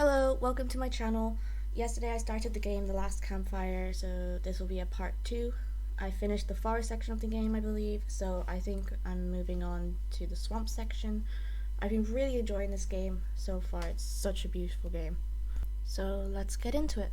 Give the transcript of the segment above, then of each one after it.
Hello, welcome to my channel. Yesterday I started the game The Last Campfire, so this will be a part 2. I finished the forest section of the game, I believe, so I think I'm moving on to the swamp section. I've been really enjoying this game so far. It's such a beautiful game. So let's get into it.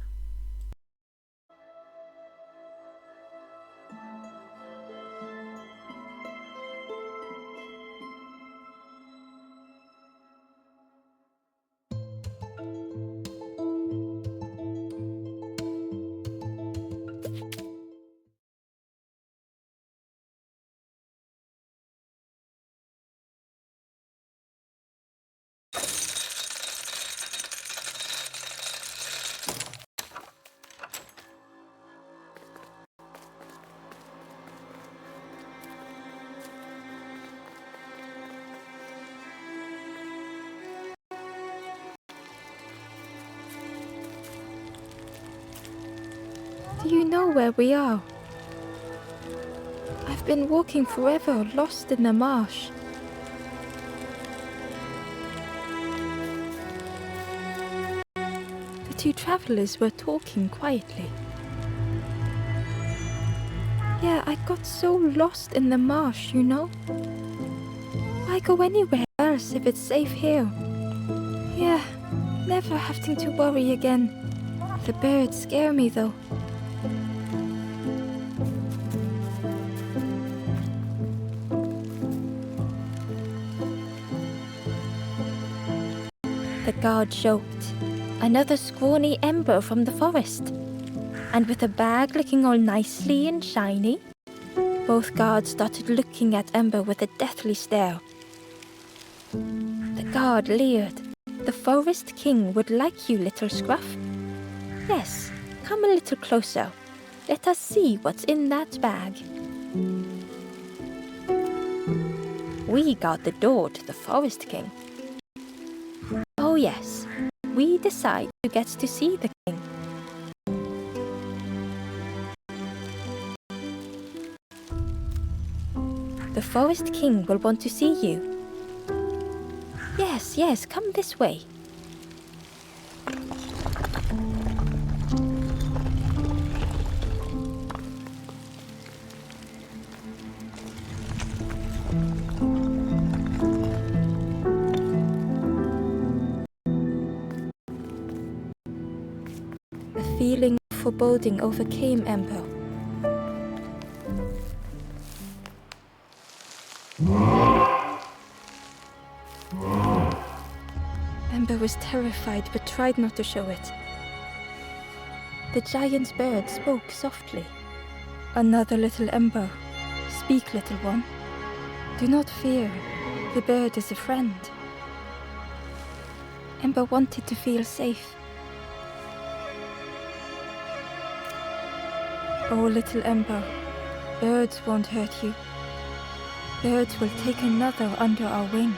Do you know where we are? I've been walking forever, lost in the marsh. The two travelers were talking quietly. Yeah, I got so lost in the marsh, you know? Why go anywhere else if it's safe here? Yeah, never having to worry again. The birds scare me though. The guard joked. Another scrawny ember from the forest. And with a bag looking all nicely and shiny. Both guards started looking at Ember with a deathly stare. The guard leered. The Forest King would like you, little scruff. Yes, come a little closer. Let us see what's in that bag. We guard the door to the Forest King. Oh yes, we decide who gets to see the king. The Forest King will want to see you. Yes, come this way. A feeling of foreboding overcame Ember. Ember was terrified but tried not to show it. The giant bird spoke softly. Another little Ember. Speak, little one. Do not fear. The bird is a friend. Ember wanted to feel safe. Oh, little Ember, birds won't hurt you. Birds will take another under our wing.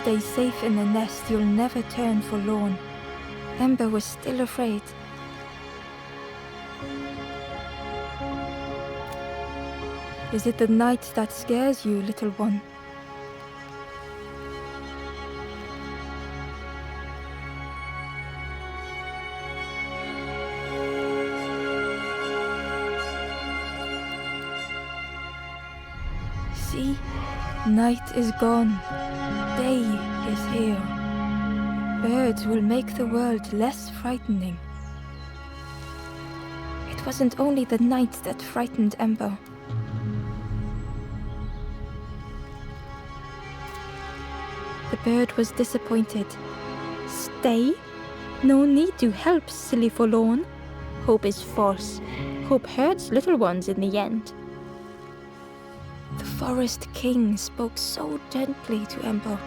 Stay safe in the nest, you'll never turn forlorn. Ember was still afraid. Is it the night that scares you, little one? See, night is gone. Day is here. Birds will make the world less frightening. It wasn't only the night that frightened Ember. The bird was disappointed. Stay? No need to help, silly forlorn. Hope is false. Hope hurts little ones in the end. The Forest King spoke so gently to Ember.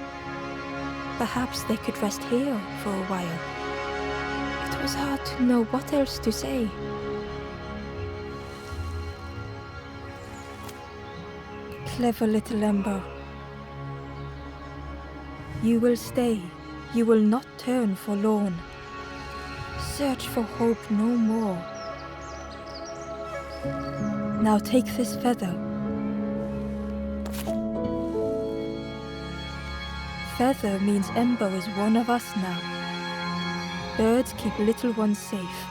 Perhaps they could rest here for a while. It was hard to know what else to say. Clever little Ember. You will stay. You will not turn forlorn. Search for hope no more. Now take this feather. Feather means Ember is one of us now. Birds keep little ones safe.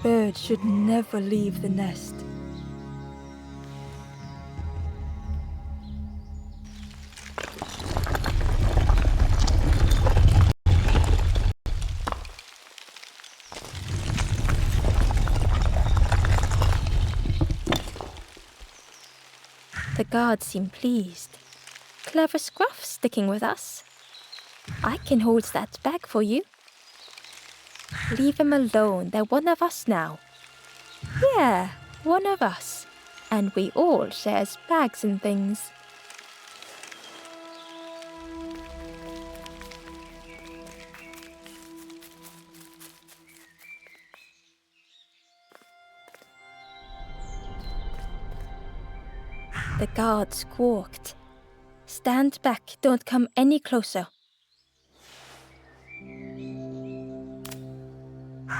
Birds should never leave the nest. The guards seem pleased. Clever Scruff sticking with us. I can hold that bag for you. Leave him alone, they're one of us now. Yeah, one of us. And we all shares bags and things. The guard squawked. Stand back, don't come any closer.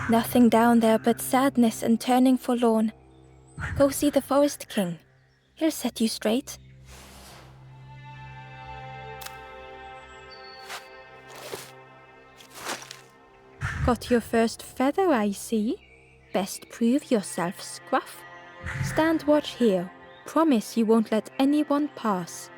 Nothing down there but sadness and turning forlorn. Go see the Forest King. He'll set you straight. Got your first feather, I see. Best prove yourself, Scruff. Stand watch here. Promise you won't let anyone pass.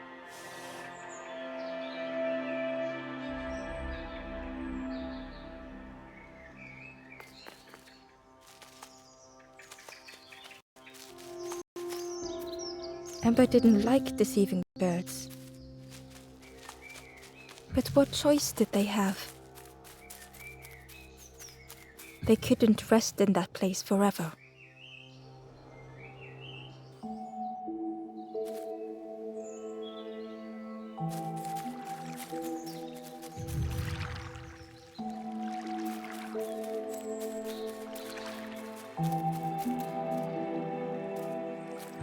Ember didn't like deceiving birds. But what choice did they have? They couldn't rest in that place forever.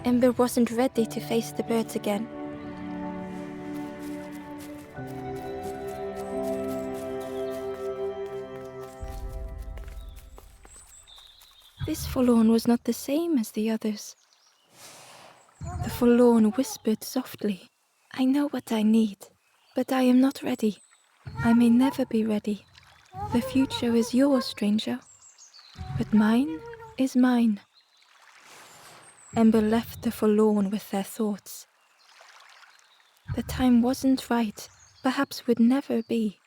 Ember wasn't ready to face the birds again. This forlorn was not the same as the others. The forlorn whispered softly, I know what I need, but I am not ready. I may never be ready. The future is yours, stranger, but mine is mine. Ember left the forlorn with their thoughts. The time wasn't right, perhaps would never be.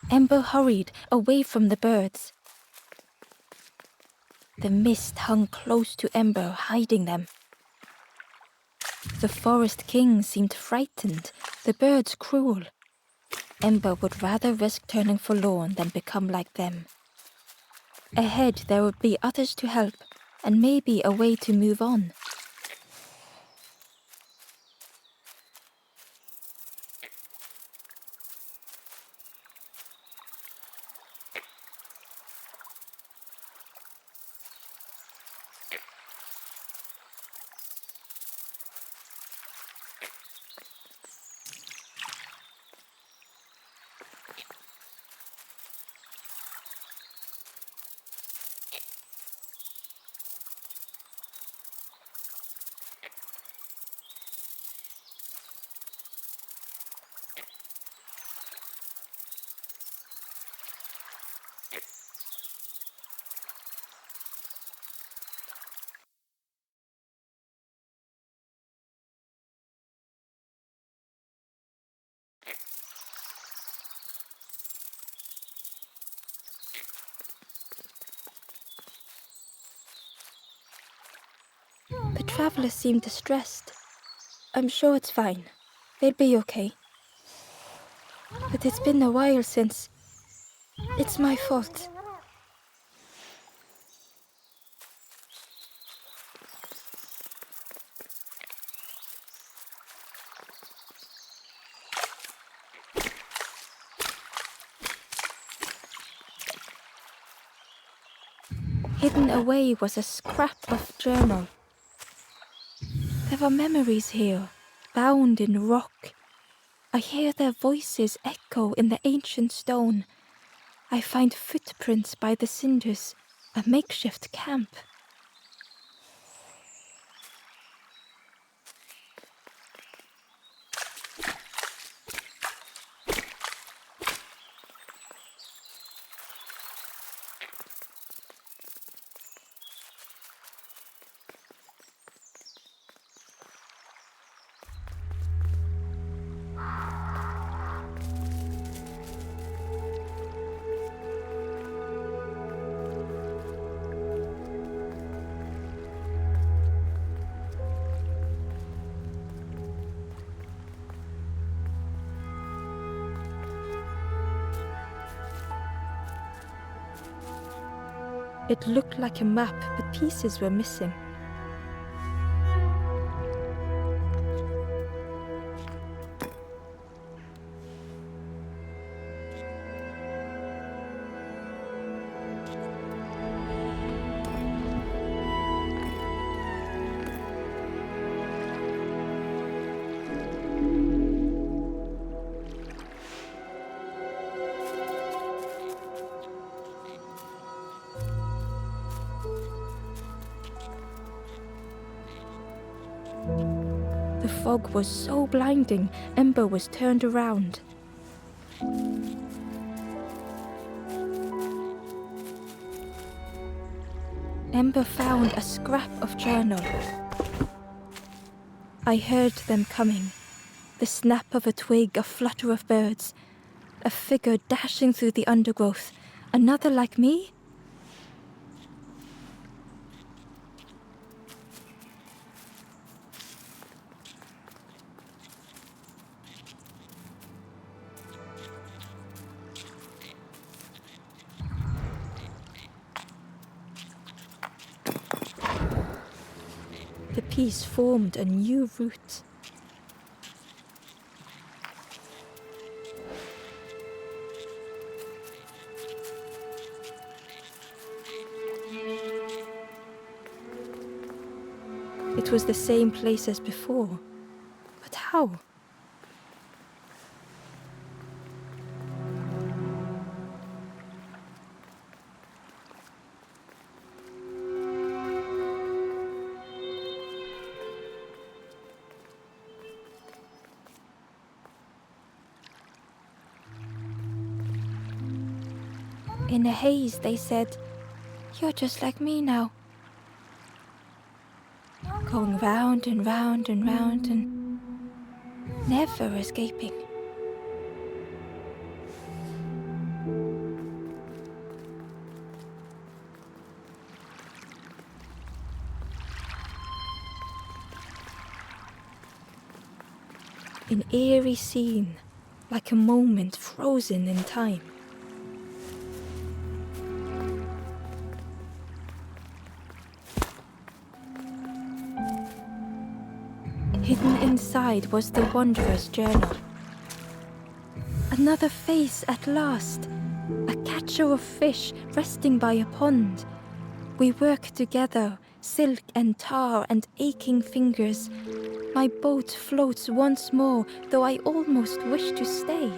Ember hurried away from the birds. The mist hung close to Ember, hiding them. The Forest King seemed frightened, the birds cruel. Ember would rather risk turning forlorn than become like them. Ahead there would be others to help, and maybe a way to move on. The travelers seemed distressed. I'm sure it's fine. They'll be okay. But it's been a while since... It's my fault. Hidden away was a scrap of journal. There were memories here, bound in rock. I hear their voices echo in the ancient stone. I find footprints by the cinders, a makeshift camp. It looked like a map, but pieces were missing. The fog was so blinding, Ember was turned around. Ember found a scrap of journal. I heard them coming. The snap of a twig, a flutter of birds, a figure dashing through the undergrowth. Another like me? The piece formed a new route. It was the same place as before. But how? In a haze, they said, "You're just like me now." Going round and round and round and never escaping. An eerie scene, like a moment frozen in time. Hidden inside was the Wanderer's journal. Another face at last. A catcher of fish resting by a pond. We work together, silk and tar and aching fingers. My boat floats once more, though I almost wish to stay.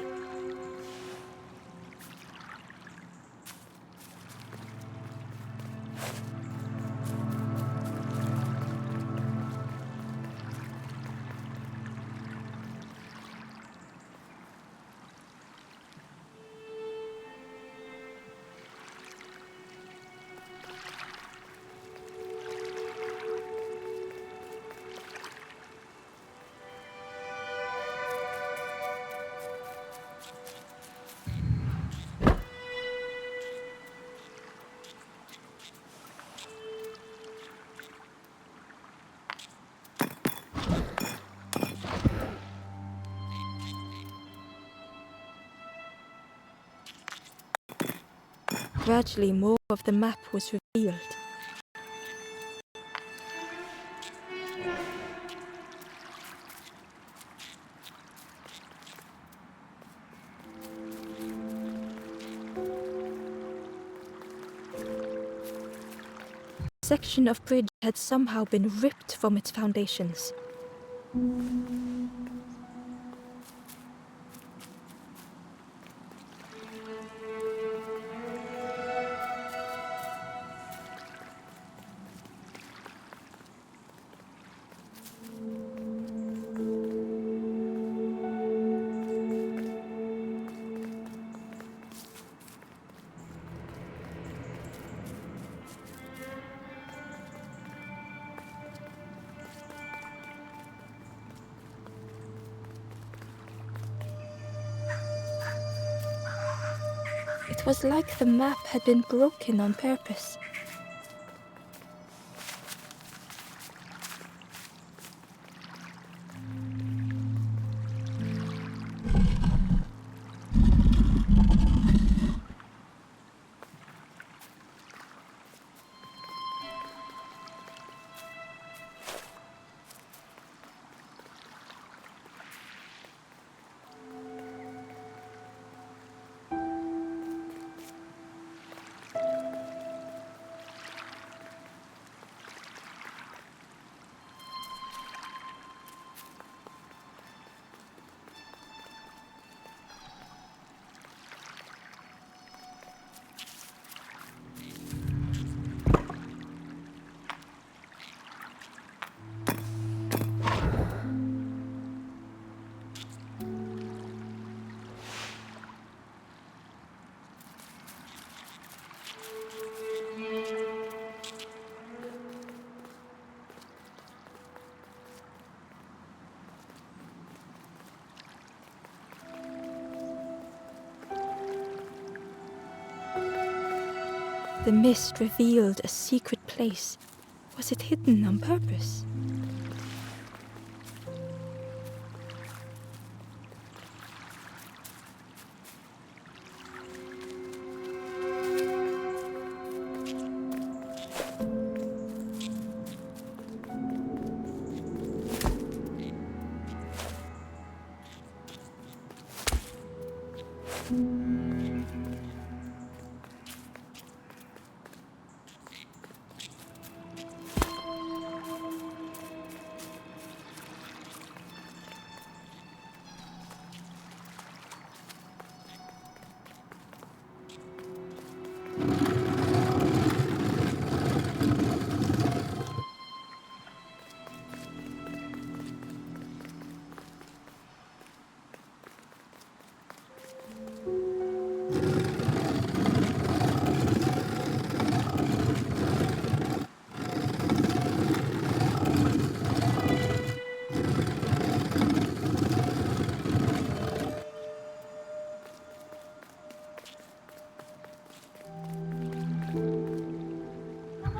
Gradually, more of the map was revealed. A section of bridge had somehow been ripped from its foundations. It was like the map had been broken on purpose. The mist revealed a secret place. Was it hidden on purpose?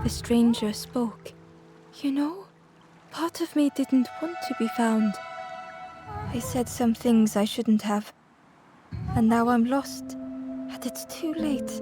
The stranger spoke. You know, part of me didn't want to be found. I said some things I shouldn't have. And now I'm lost. And it's too late.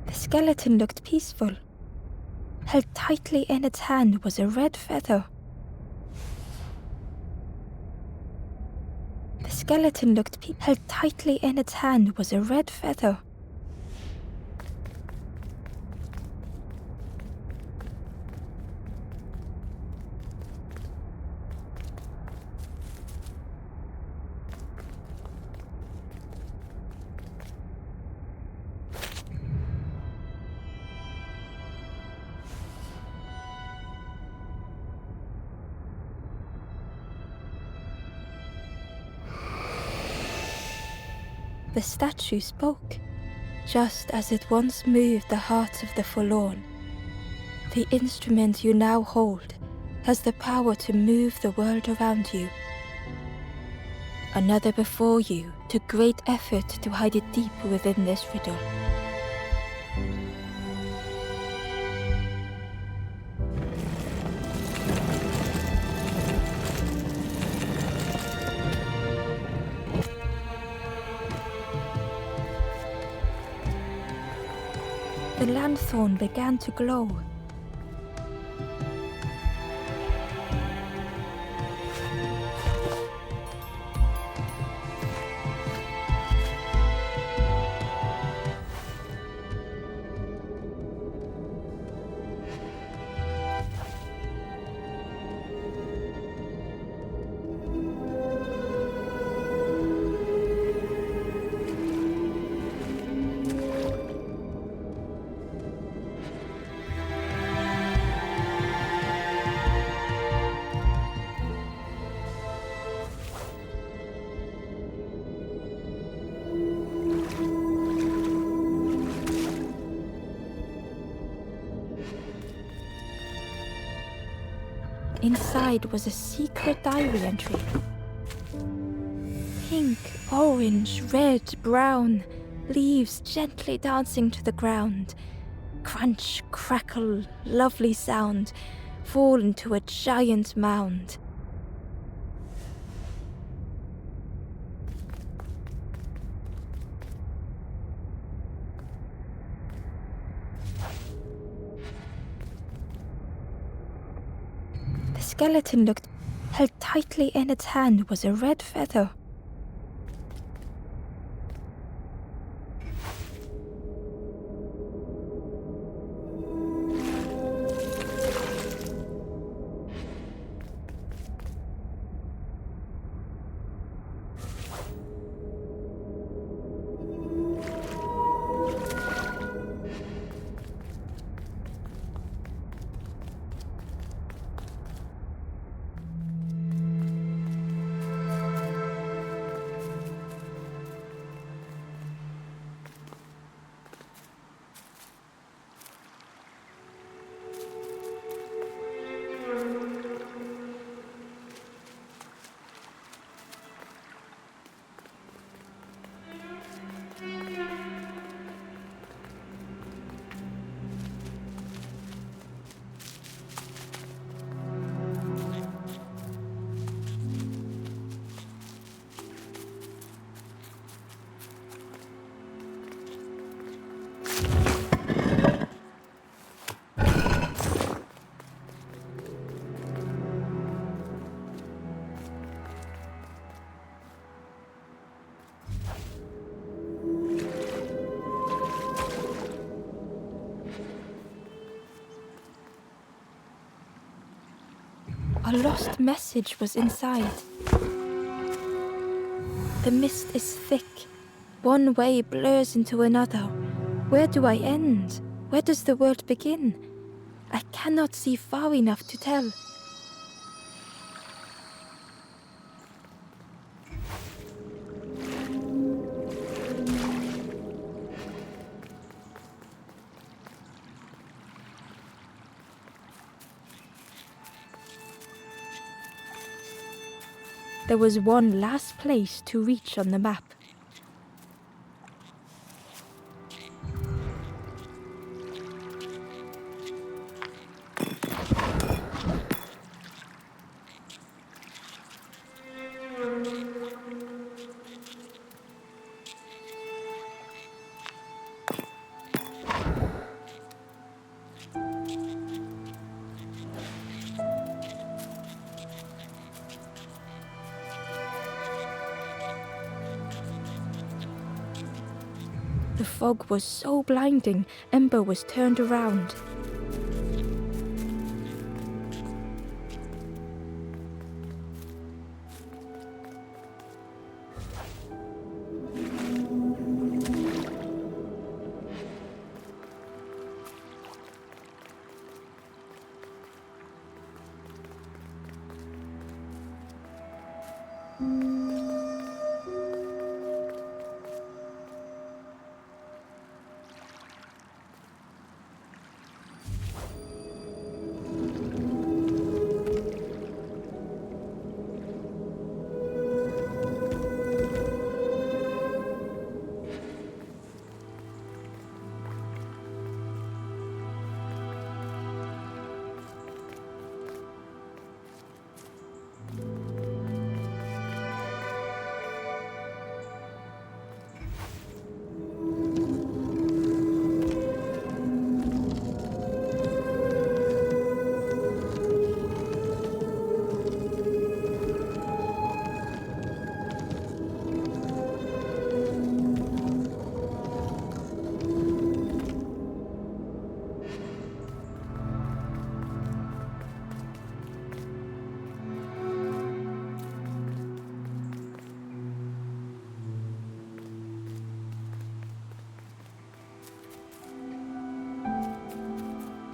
The skeleton looked peaceful. Held tightly in its hand was a red feather. The skeleton looked held tightly in its hand was a red feather. The statue spoke, just as it once moved the hearts of the forlorn. The instrument you now hold has the power to move the world around you. Another before you took great effort to hide it deep within this riddle. The lanthorn began to glow. Inside was a secret diary entry. Pink, orange, red, brown, leaves gently dancing to the ground. Crunch, crackle, lovely sound, fall into a giant mound. The skeleton looked. Held tightly in its hand was a red feather. A lost message was inside. The mist is thick. One way blurs into another. Where do I end? Where does the world begin? I cannot see far enough to tell. There was one last place to reach on the map. The fog was so blinding, Ember was turned around.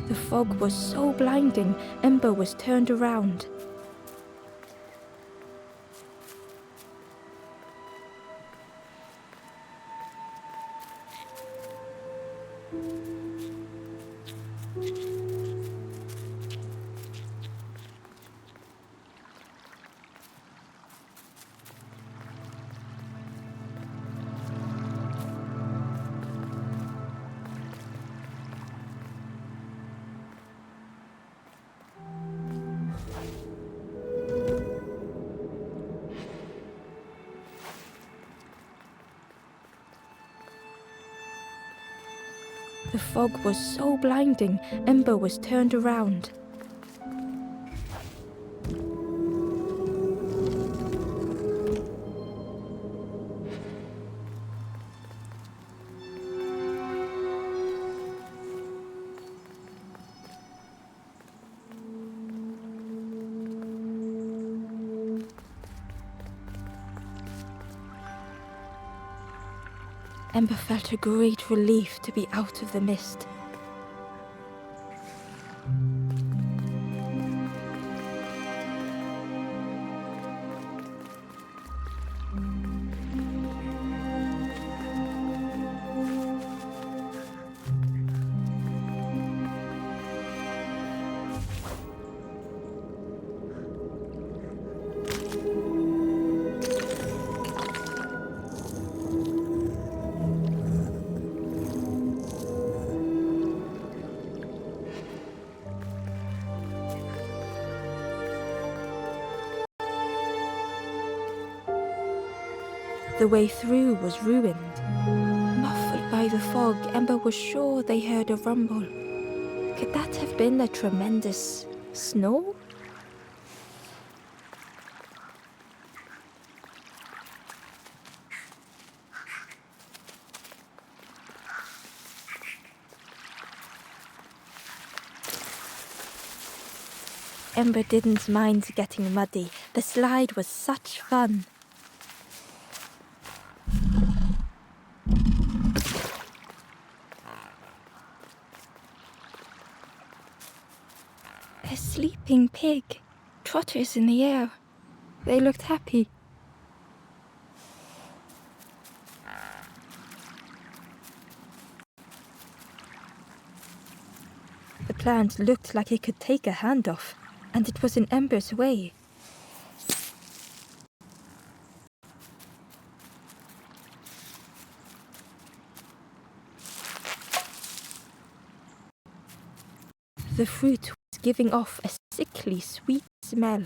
The fog was so blinding, Ember was turned around. The fog was so blinding, Ember was turned around. Ember felt a great relief to be out of the mist. The way through was ruined. Muffled by the fog, Ember was sure they heard a rumble. Could that have been a tremendous snow? Ember didn't mind getting muddy. The slide was such fun. A sleeping pig, trotters in the air. They looked happy. The plant looked like it could take a hand off, and it was in Ember's way. The fruit was giving off a sickly sweet smell.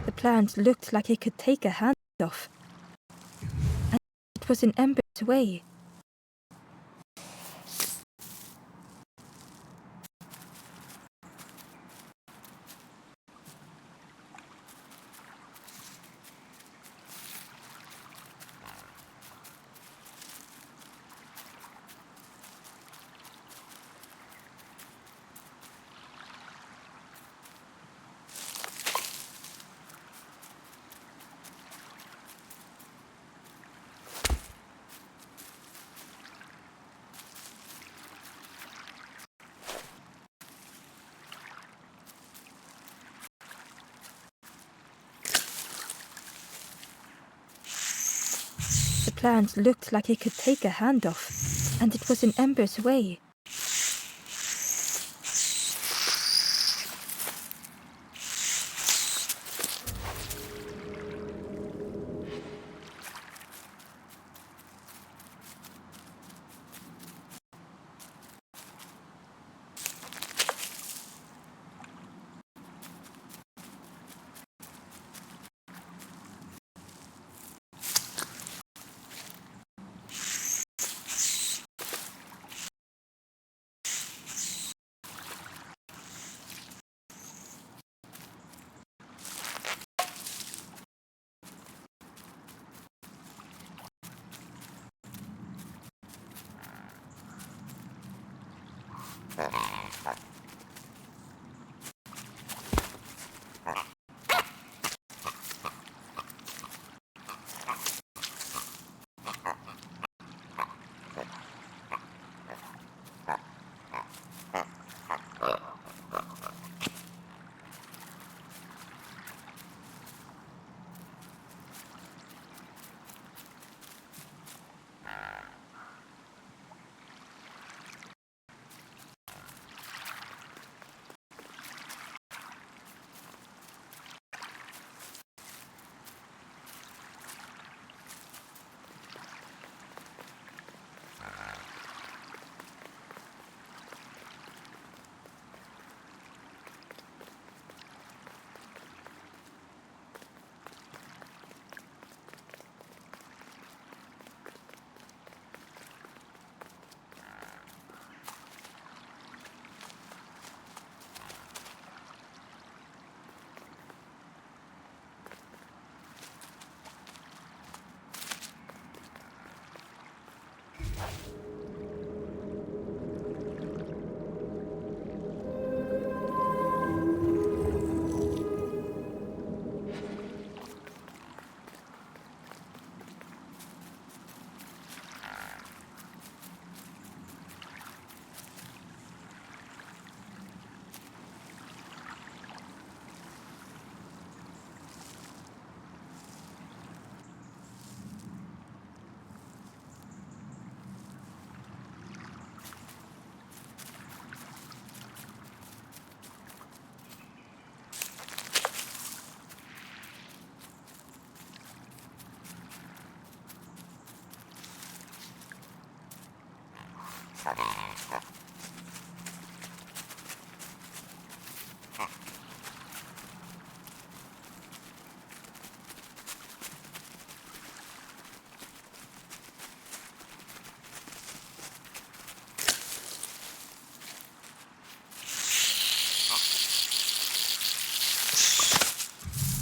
The plant looked like it could take a hand off, and it was in Ember's way. The plant looked like it could take a hand off, and it was in Ember's way.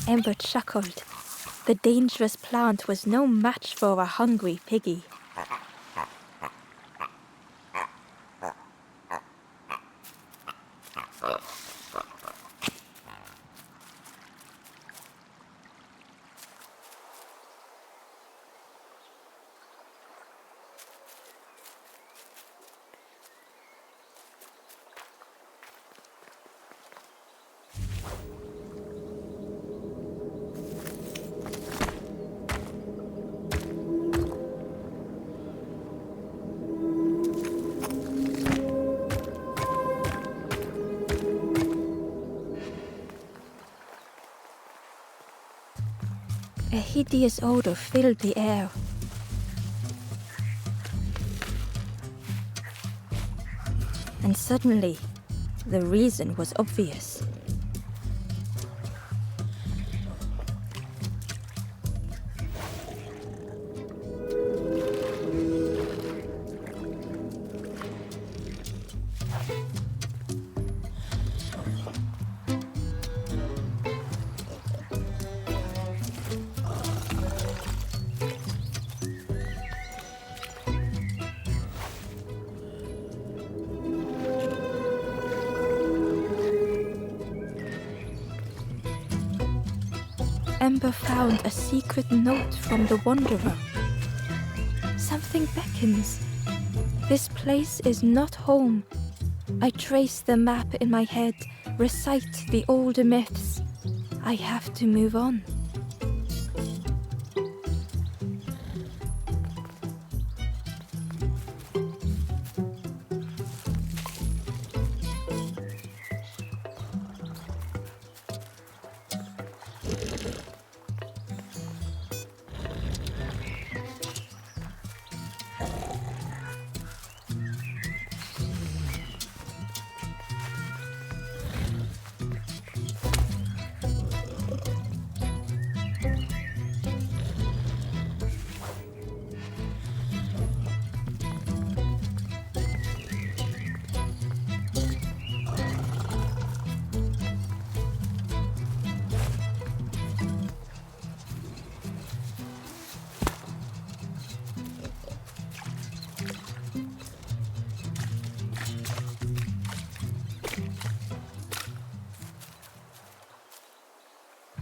Ember chuckled. The dangerous plant was no match for a hungry piggy. A hideous odor filled the air. And suddenly, the reason was obvious. Ember found a secret note from the Wanderer. Something beckons. This place is not home. I trace the map in my head, recite the older myths. I have to move on.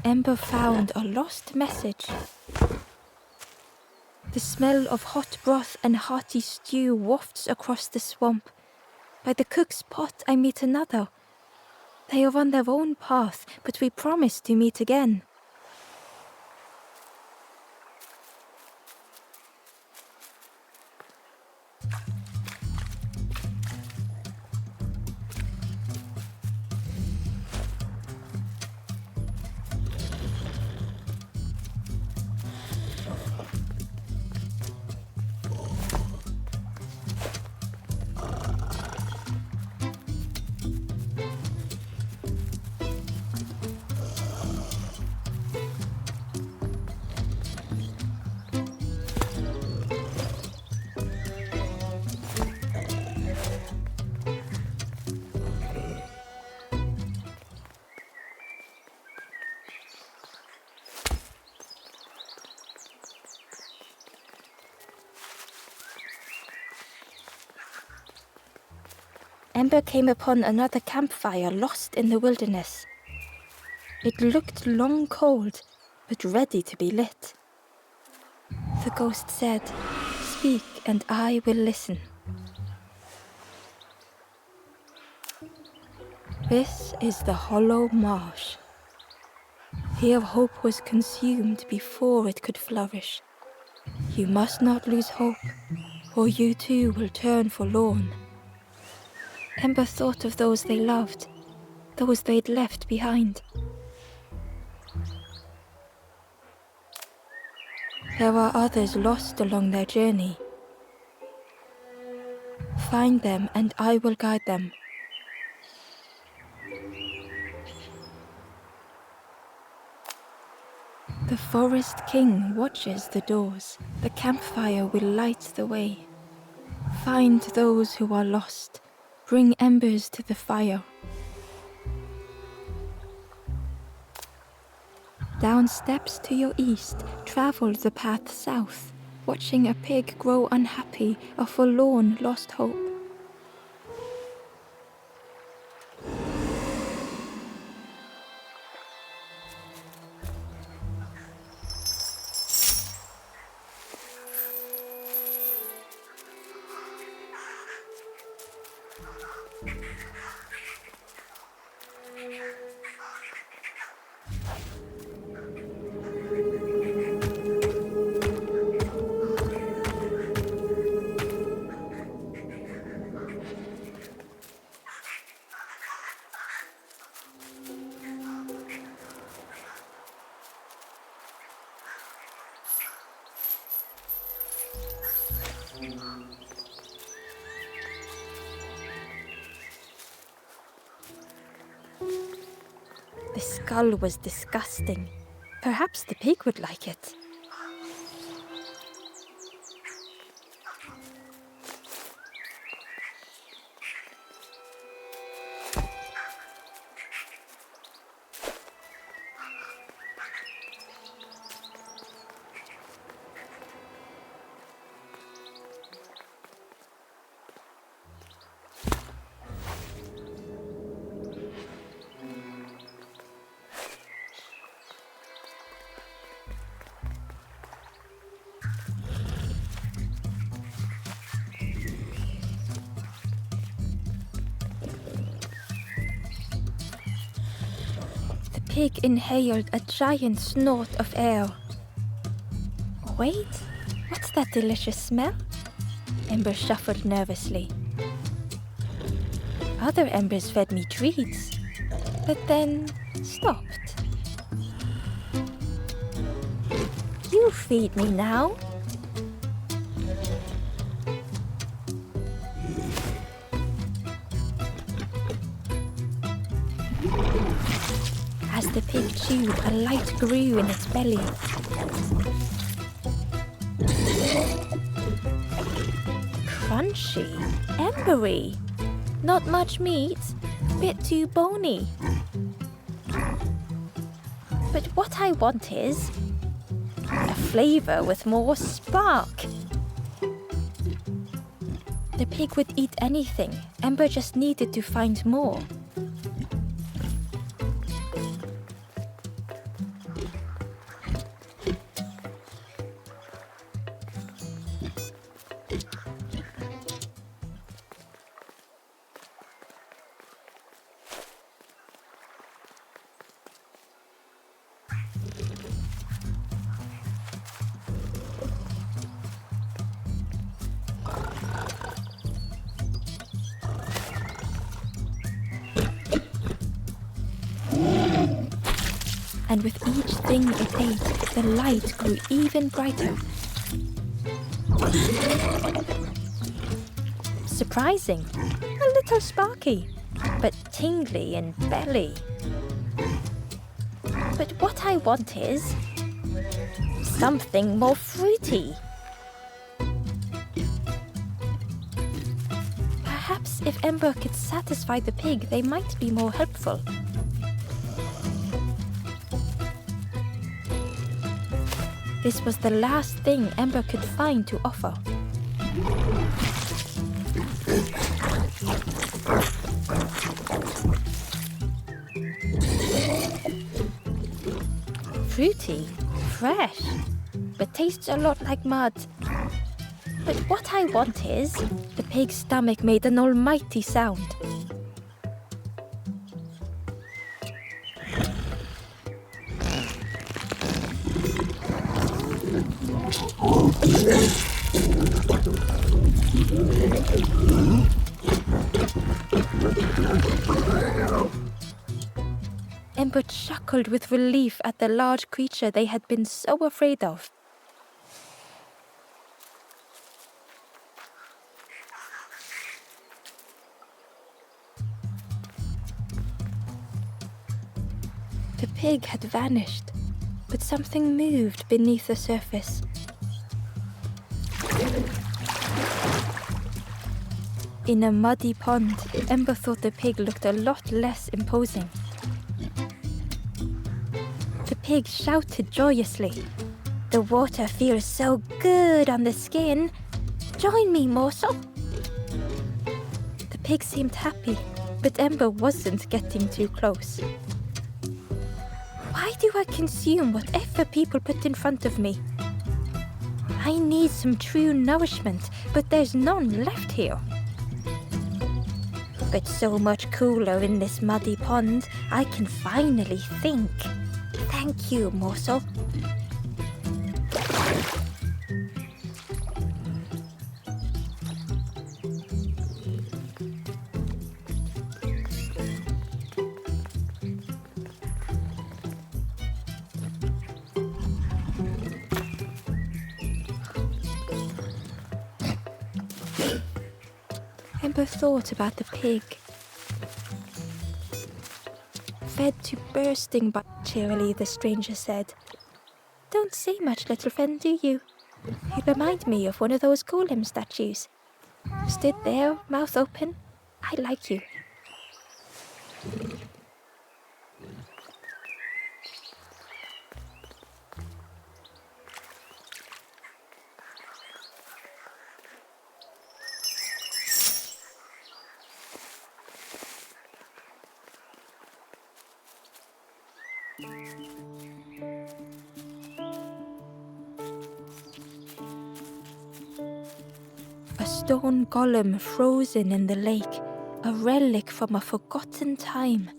Ember found a lost message. The smell of hot broth and hearty stew wafts across the swamp. By the cook's pot I meet another. They are on their own path, but we promise to meet again. Ember came upon another campfire lost in the wilderness. It looked long cold, but ready to be lit. The ghost said, "Speak and I will listen." This is the Hollow Marsh. Here hope was consumed before it could flourish. You must not lose hope, or you too will turn forlorn. Ember thought of those they loved, those they'd left behind. There are others lost along their journey. Find them and I will guide them. The Forest King watches the doors. The campfire will light the way. Find those who are lost. Bring embers to the fire. Down steps to your east, travel the path south, watching a pig grow unhappy, a forlorn lost hope. The skull was disgusting. Perhaps the pig would like it. The pig inhaled a giant snort of air. Wait, what's that delicious smell? Ember shuffled nervously. Other embers fed me treats, but then stopped. You feed me now. As the pig chewed, a light grew in its belly. Crunchy, embery, not much meat, bit too bony. But what I want is a flavor with more spark. The pig would eat anything. Ember just needed to find more. And with each thing it ate, the light grew even brighter. Surprising, a little sparky, but tingly in belly. But what I want is something more fruity. Perhaps if Ember could satisfy the pig, they might be more helpful. This was the last thing Ember could find to offer. Fruity, fresh, but tastes a lot like mud. But what I want is, the pig's stomach made an almighty sound. Ember chuckled with relief at the large creature they had been so afraid of. The pig had vanished, but something moved beneath the surface. In a muddy pond, Ember thought the pig looked a lot less imposing. The pig shouted joyously. The water feels so good on the skin. Join me, morsel. The pig seemed happy, but Ember wasn't getting too close. Why do I consume whatever people put in front of me? I need some true nourishment, but there's none left here. But so much cooler in this muddy pond, I can finally think. Thank you, morsel. Ember thought about the pig. Fed to bursting but cheerily, the stranger said, "Don't say much, little friend, do you? You remind me of one of those golem statues. Stood there, mouth open. I like you." A stone golem frozen in the lake, a relic from a forgotten time.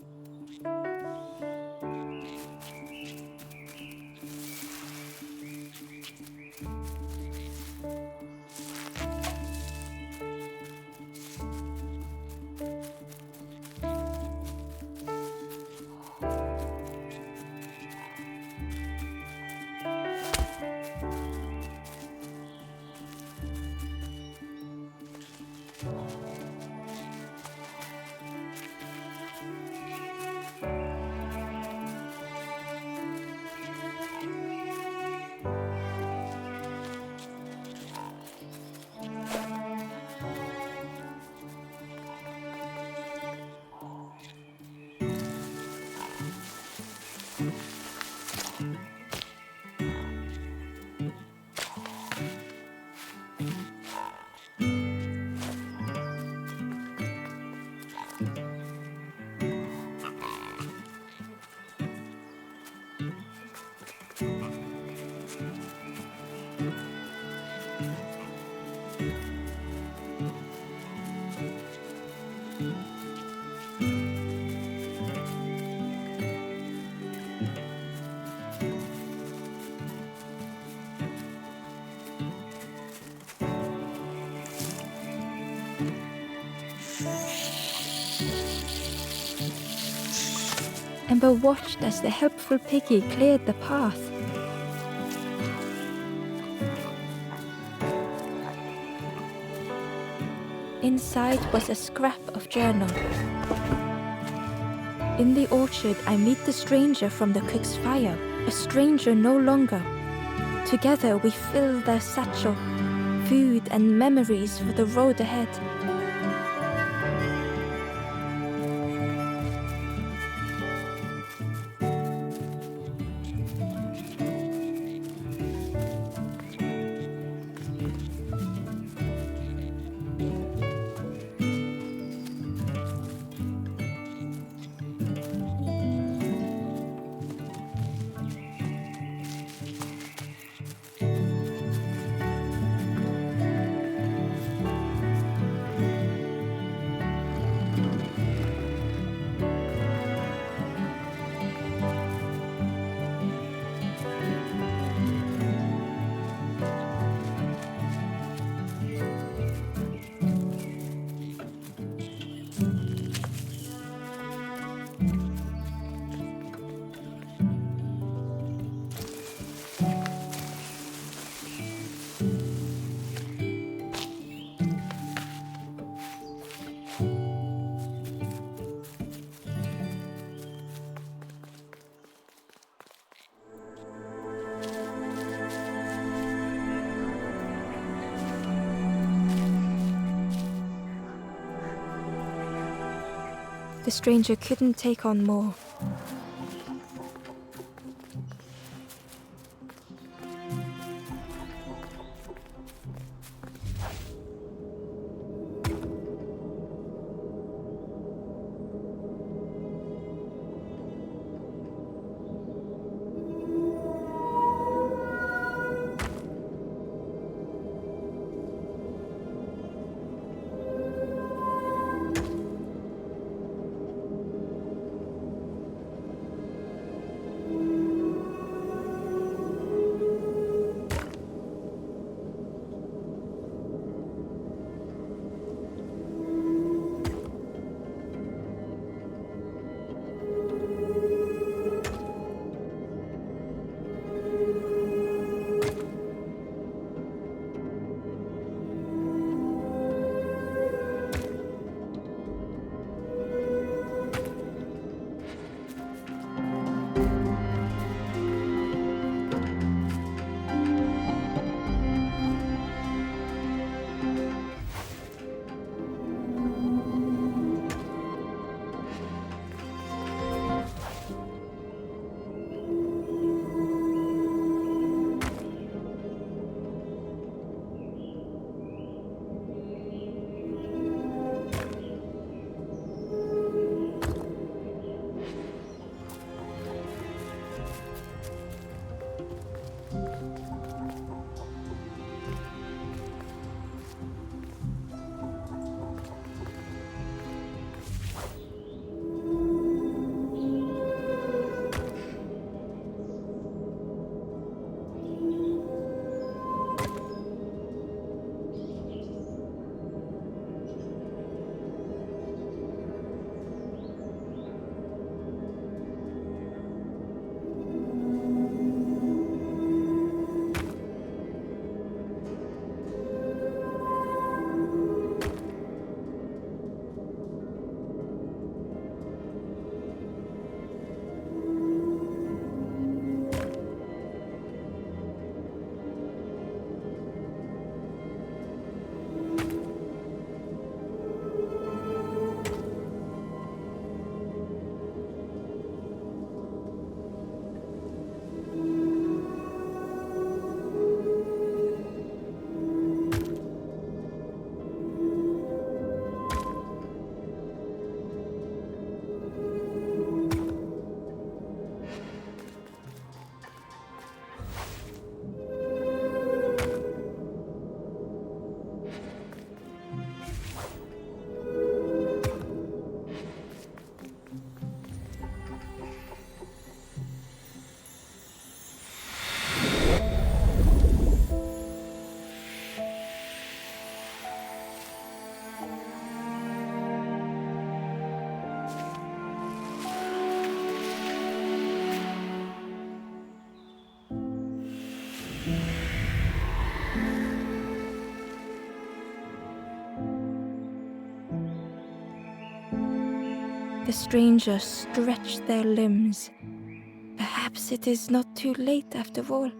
Ember watched as the helpful piggy cleared the path. Inside was a scrap of journal. In the orchard, I meet the stranger from the cook's fire, a stranger no longer. Together we fill their satchel, food and memories for the road ahead. The stranger couldn't take on more. The strangers stretched their limbs. Perhaps it is not too late after all.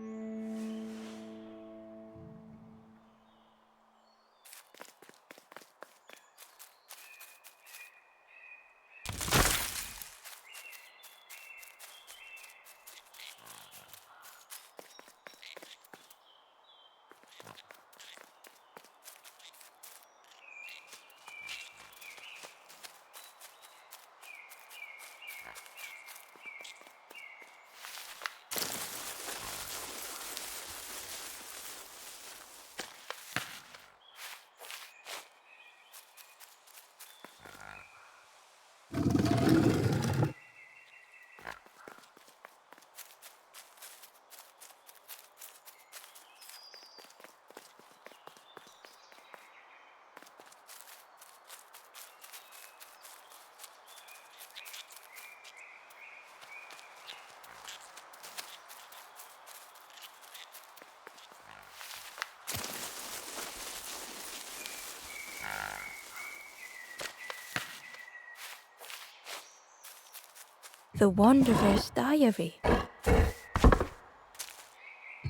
The Wanderer's Diary.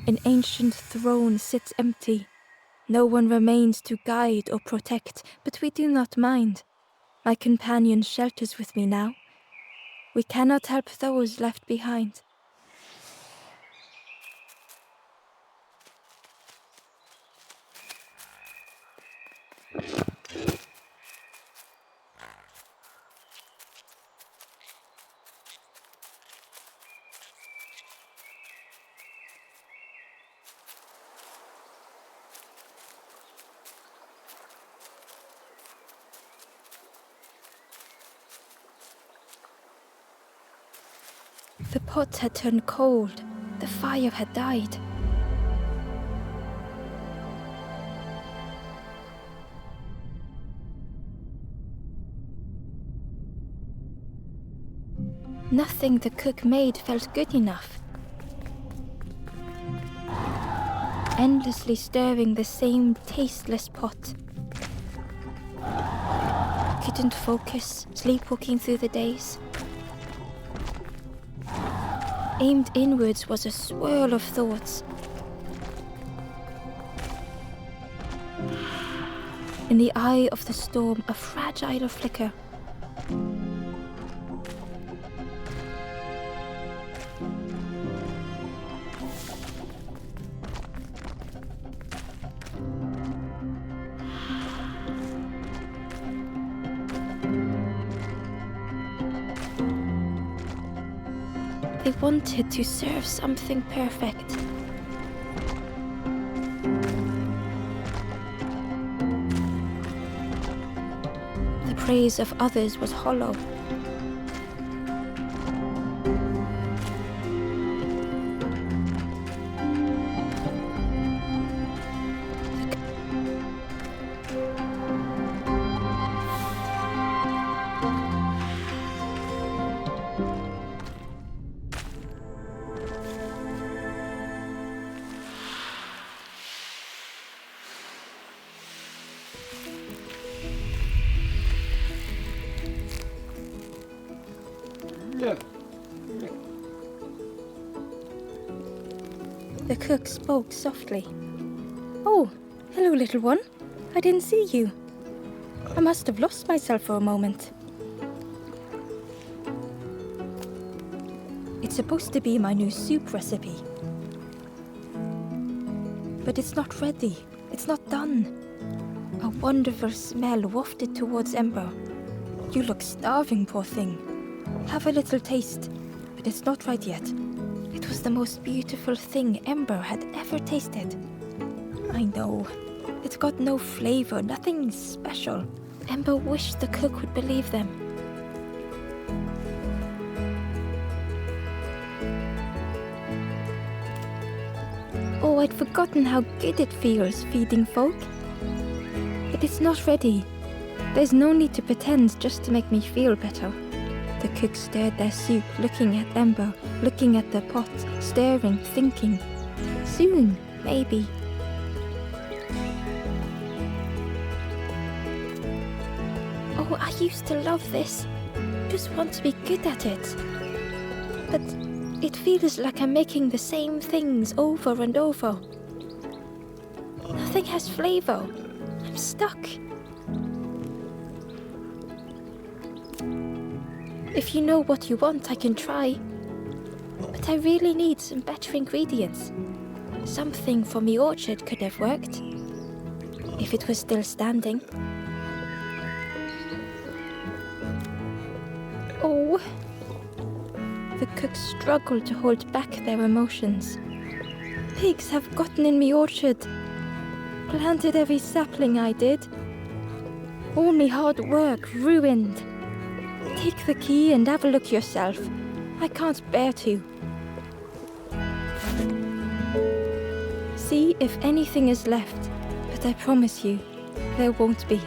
An ancient throne sits empty. No one remains to guide or protect, but we do not mind. My companion shelters with me now. We cannot help those left behind. The pot had turned cold. The fire had died. Nothing the cook made felt good enough. Endlessly stirring the same tasteless pot. Couldn't focus, sleepwalking through the days. Aimed inwards was a swirl of thoughts. In the eye of the storm, a fragile flicker. They wanted to serve something perfect. The praise of others was hollow. The cook spoke softly. "Oh, hello, little one. I didn't see you. I must have lost myself for a moment." It's supposed to be my new soup recipe. But it's not ready. It's not done. A wonderful smell wafted towards Ember. "You look starving, poor thing. Have a little taste, but it's not right yet." It was the most beautiful thing Ember had ever tasted. I know. It got no flavor, nothing special. Ember wished the cook would believe them. Oh, I'd forgotten how good it feels feeding folk. But it's not ready. There's no need to pretend just to make me feel better. The cook stirred their soup, looking at Ember, looking at the pot, staring, thinking. Soon, maybe. Oh, I used to love this. just want to be good at it. But it feels like I'm making the same things over and over. Nothing has flavor. I'm stuck. If you know what you want, I can try. But I really need some better ingredients. Something from the orchard could have worked. If it was still standing. Oh. The cooks struggle to hold back their emotions. Pigs have gotten in me orchard. Planted every sapling I did. All me hard work ruined. Take the key and have a look yourself. I can't bear to. See if anything is left, but I promise you, there won't be.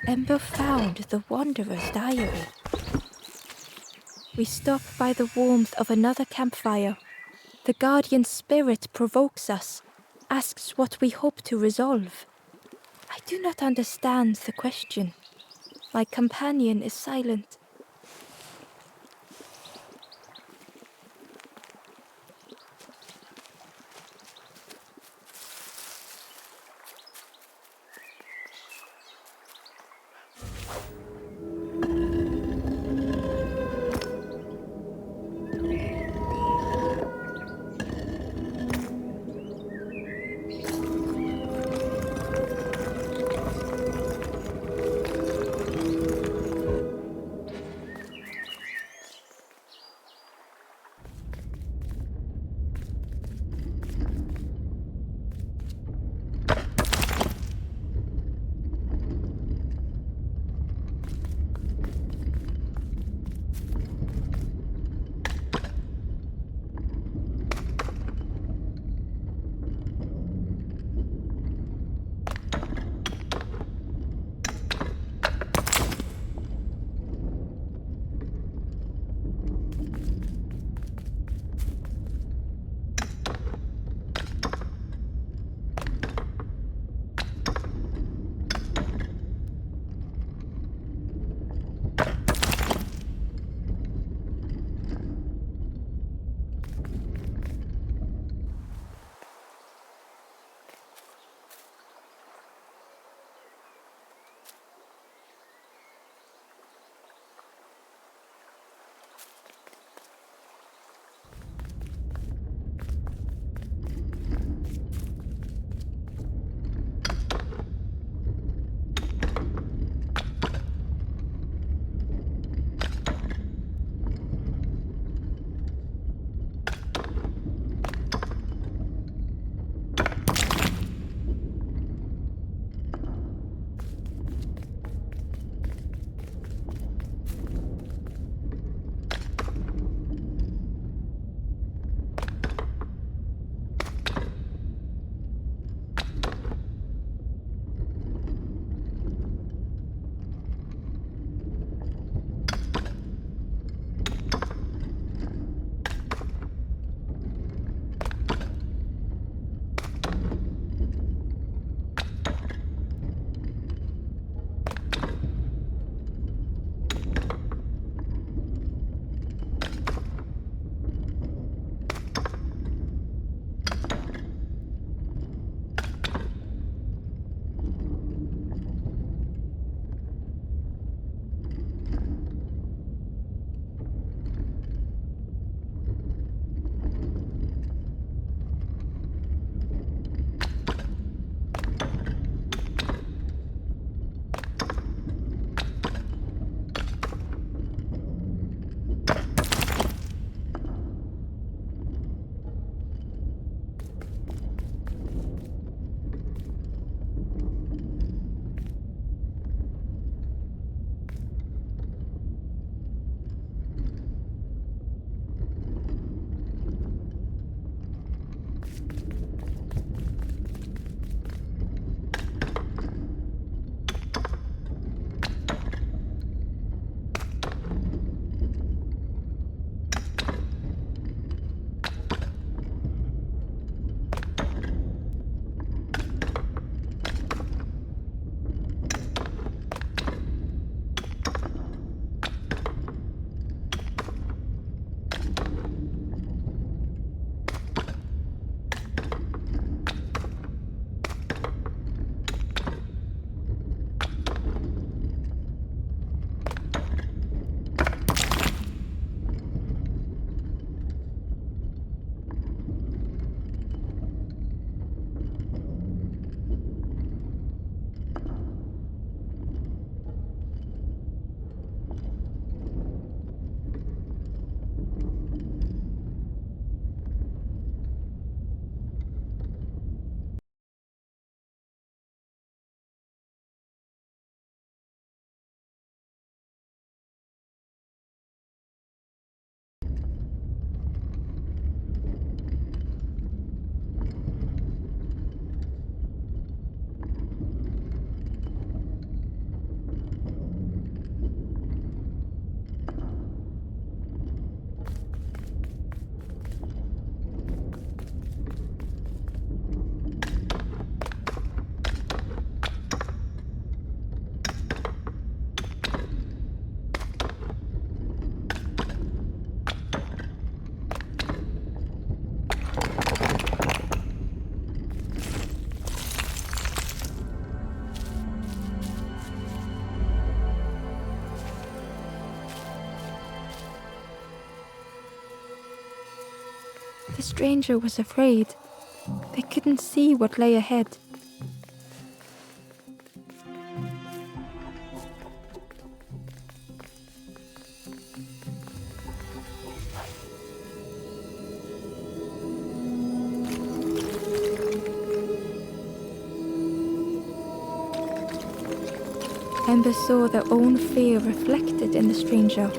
Ember found the Wanderer's diary. We stop by the warmth of another campfire. The guardian spirit provokes us, asks what we hope to resolve. I do not understand the question. My companion is silent. The stranger was afraid. They couldn't see what lay ahead. Ember saw their own fear reflected in the stranger.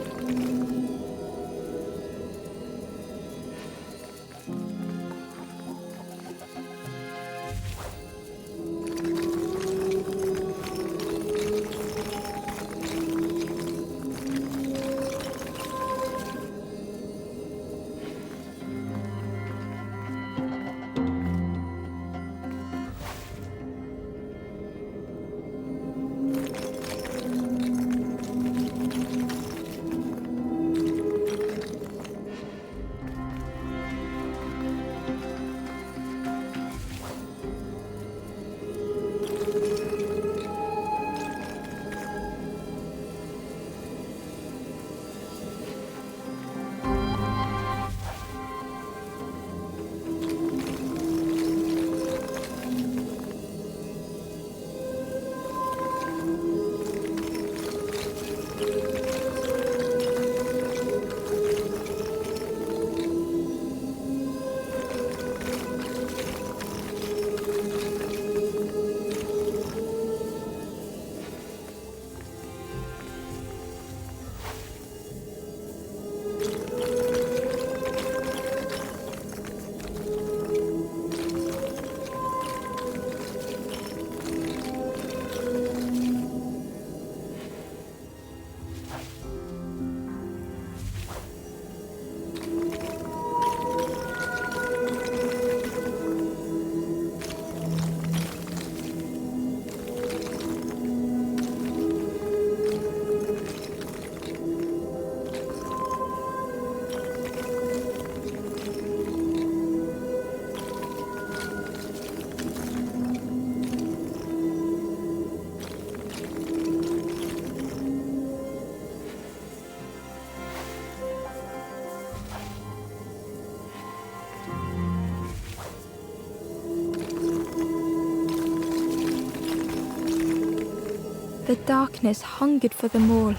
The darkness hungered for them all.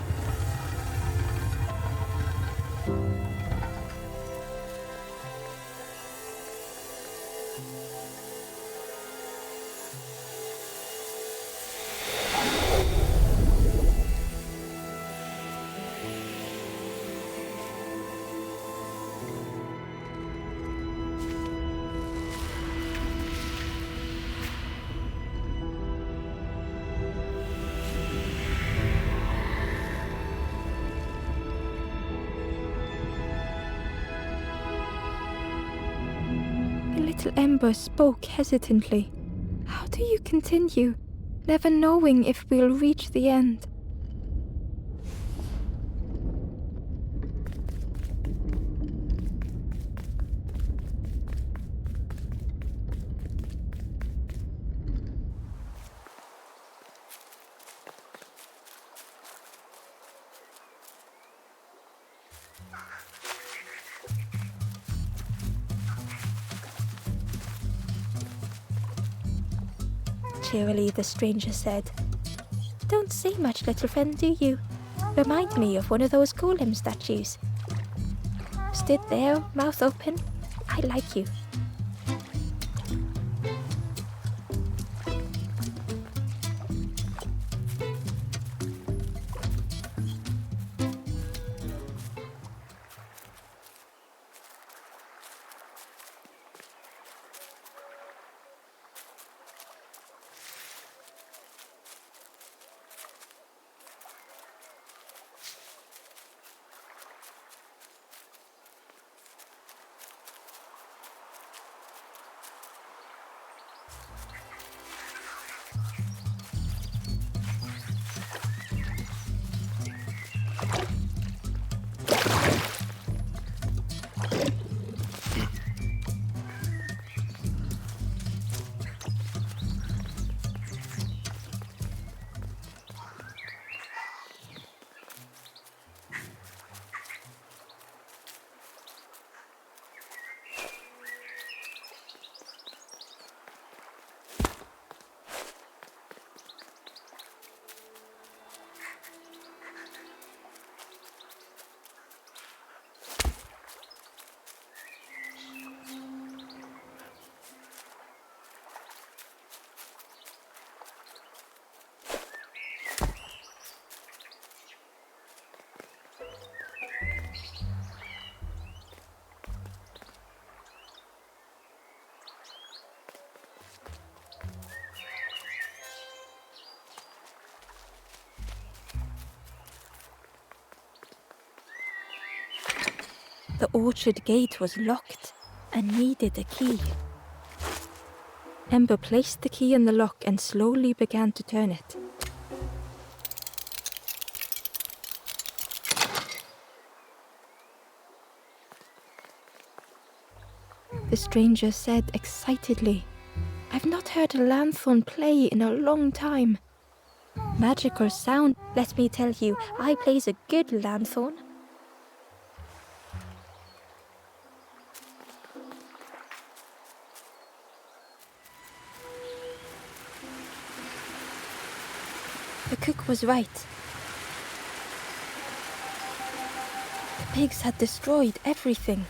Little Ember spoke hesitantly. How do you continue, never knowing if we'll reach the end? Cheerily, the stranger said, "Don't say much, little friend, do you? Remind me of one of those golem statues. Stood there, mouth open. I like you." The orchard gate was locked and needed a key. Ember placed the key in the lock and slowly began to turn it. The stranger said excitedly, "I've not heard a lanthorn play in a long time." "Magical sound, let me tell you, I plays a good lanthorn." The cook was right. The pigs had destroyed everything.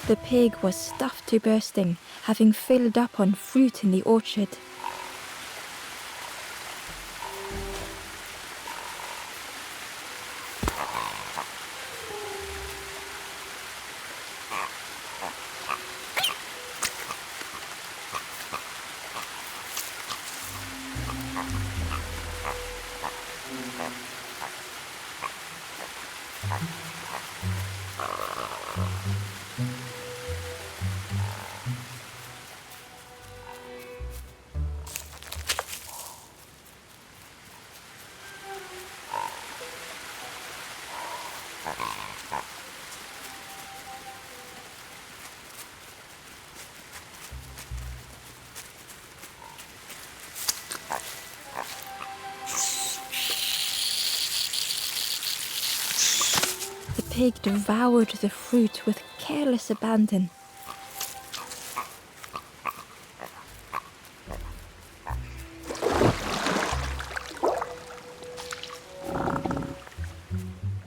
The pig was stuffed to bursting, having filled up on fruit in the orchard. The pig devoured the fruit with careless abandon.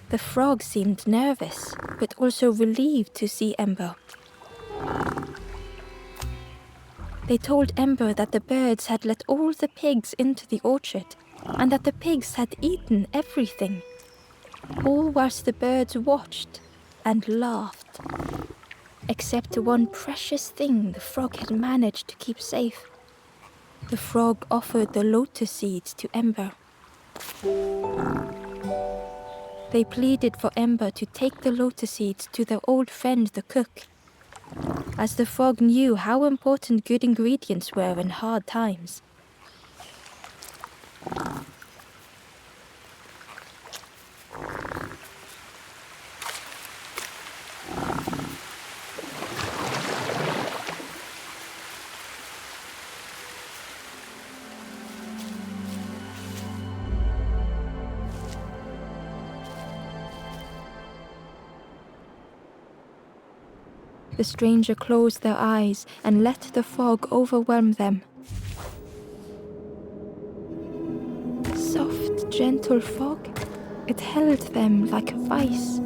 The frog seemed nervous, but also relieved to see Ember. They told Ember that the birds had let all the pigs into the orchard, and that the pigs had eaten everything. All whilst the birds watched and laughed. Except one precious thing the frog had managed to keep safe. The frog offered the lotus seeds to Ember. They pleaded for Ember to take the lotus seeds to their old friend the cook, as the frog knew how important good ingredients were in hard times. The stranger closed their eyes and let the fog overwhelm them. Soft, gentle fog, it held them like a vice.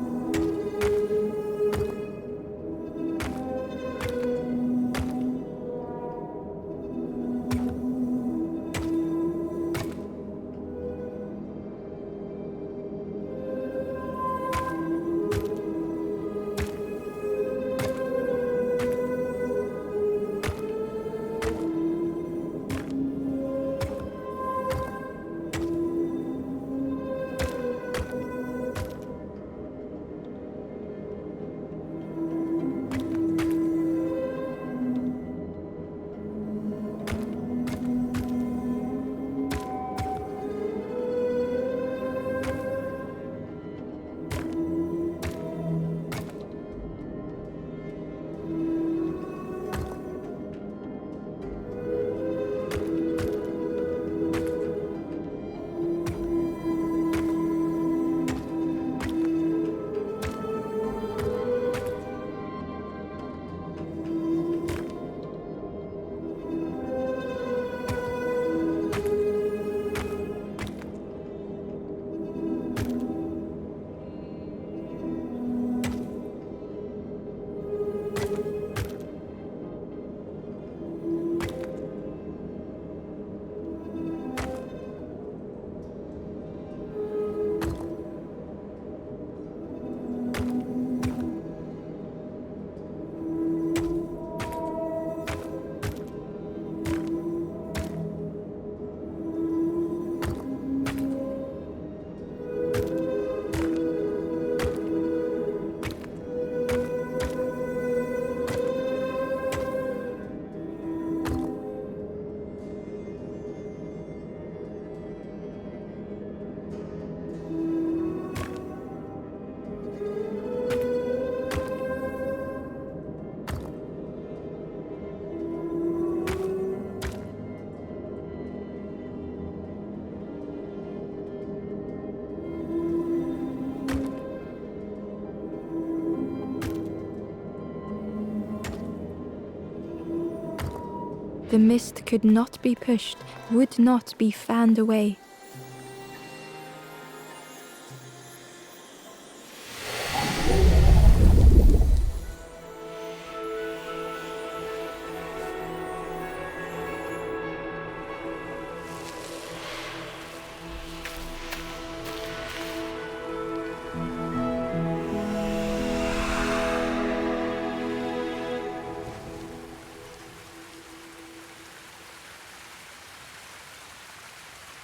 The mist could not be pushed, would not be fanned away.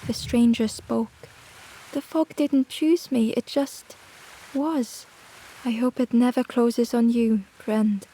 The stranger spoke. The fog didn't choose me, it just was. I hope it never closes on you, friend.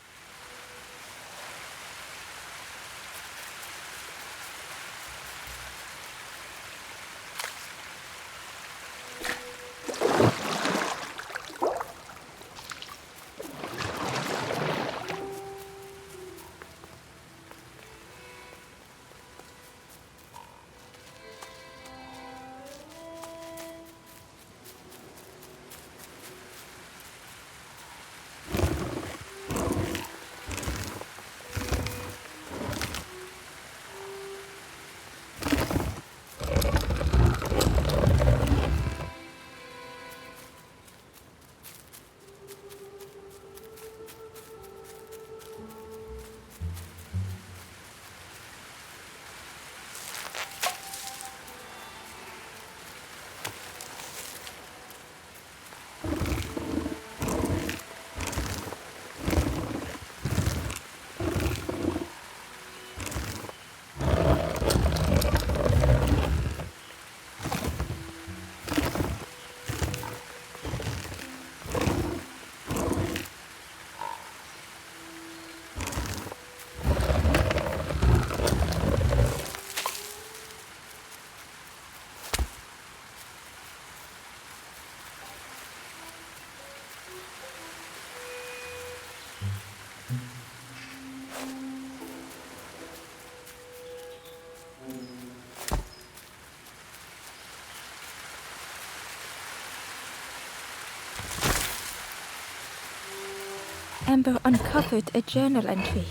Ember uncovered a journal entry.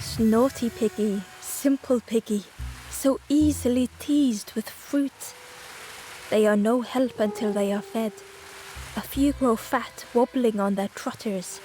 Snotty piggy, simple piggy, so easily teased with fruit. They are no help until they are fed. A few grow fat, wobbling on their trotters.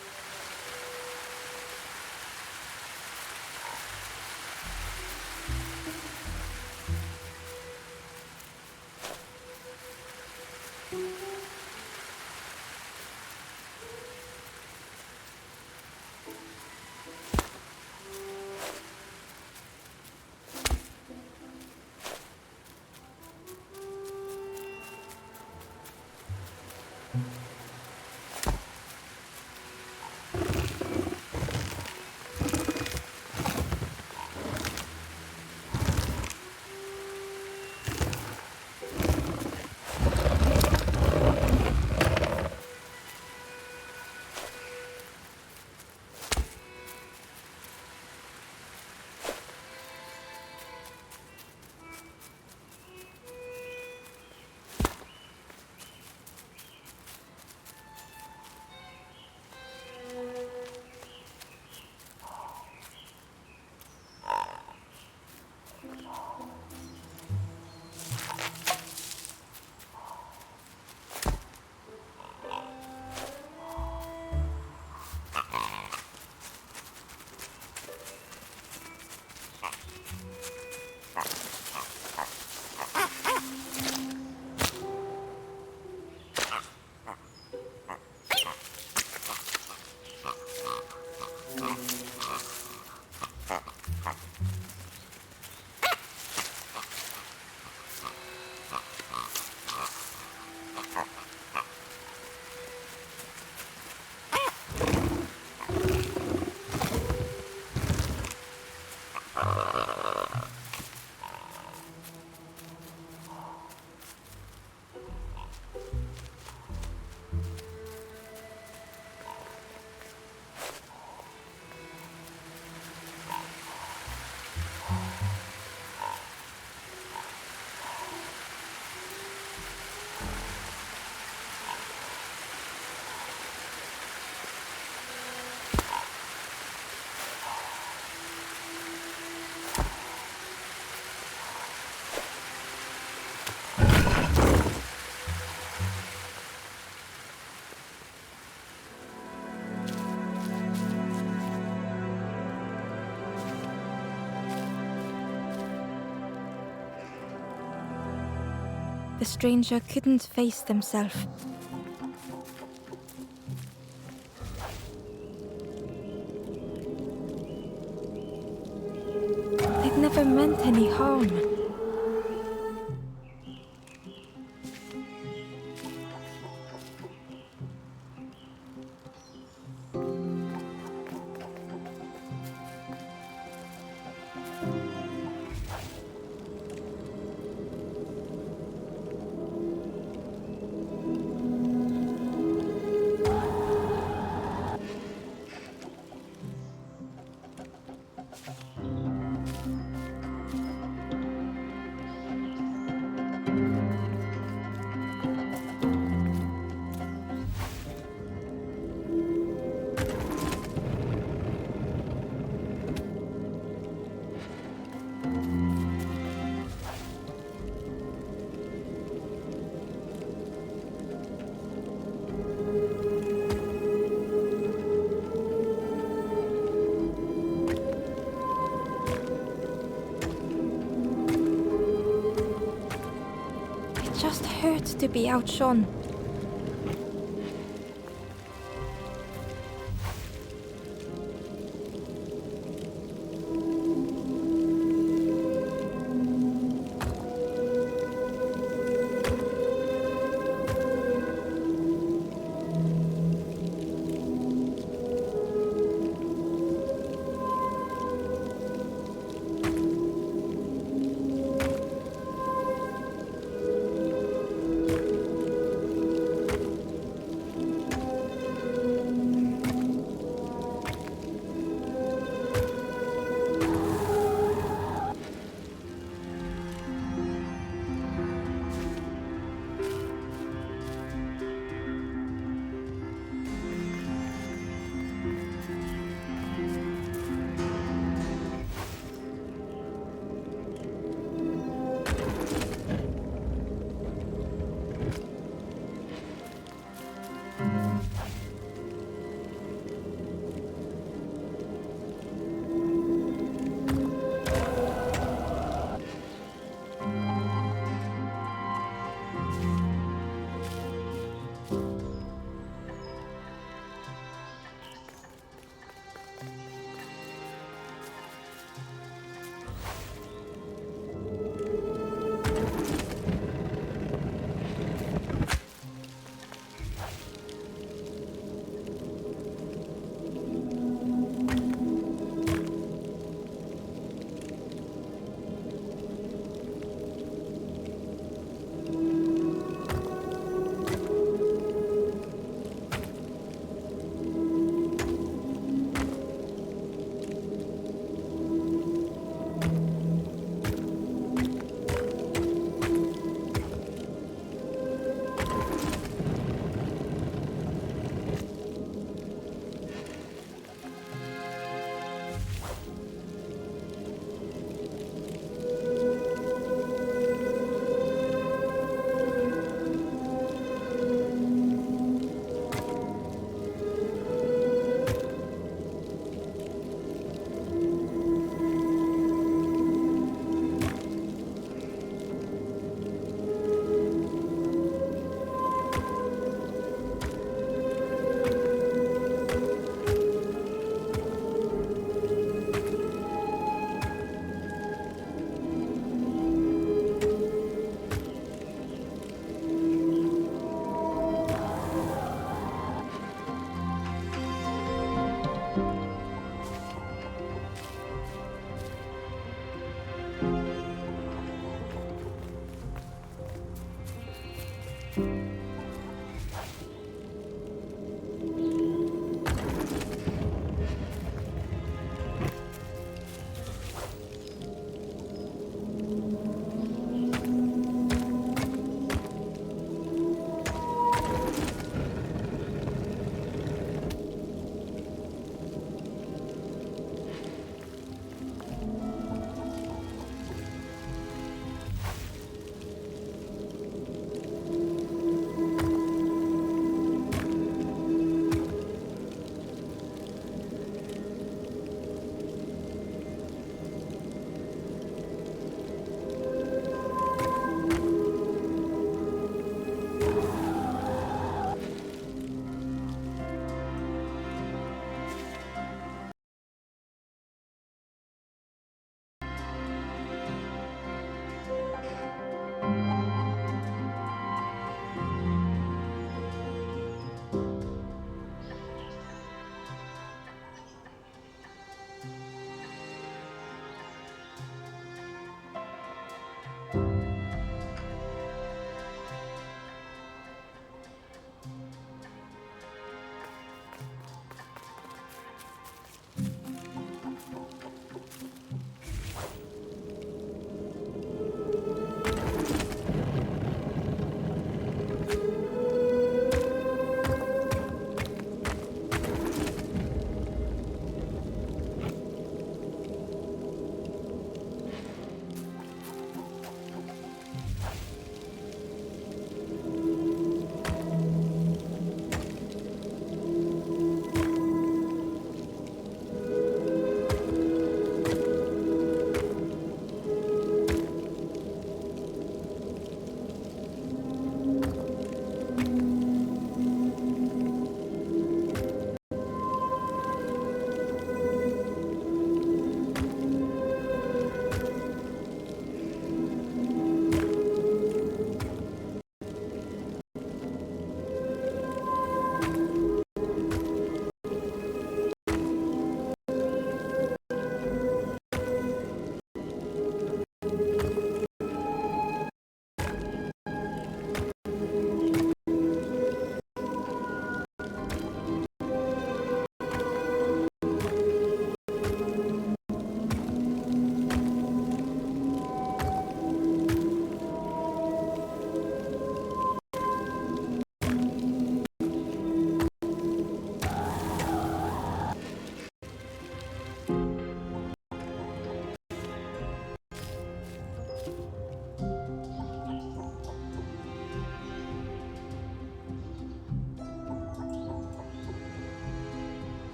The stranger couldn't face themselves. They'd never meant any harm. It just hurt to be outshone.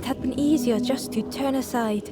It had been easier just to turn aside.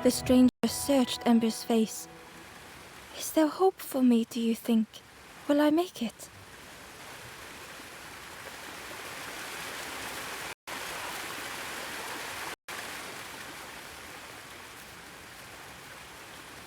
The stranger searched Ember's face. Is there hope for me, do you think? Will I make it?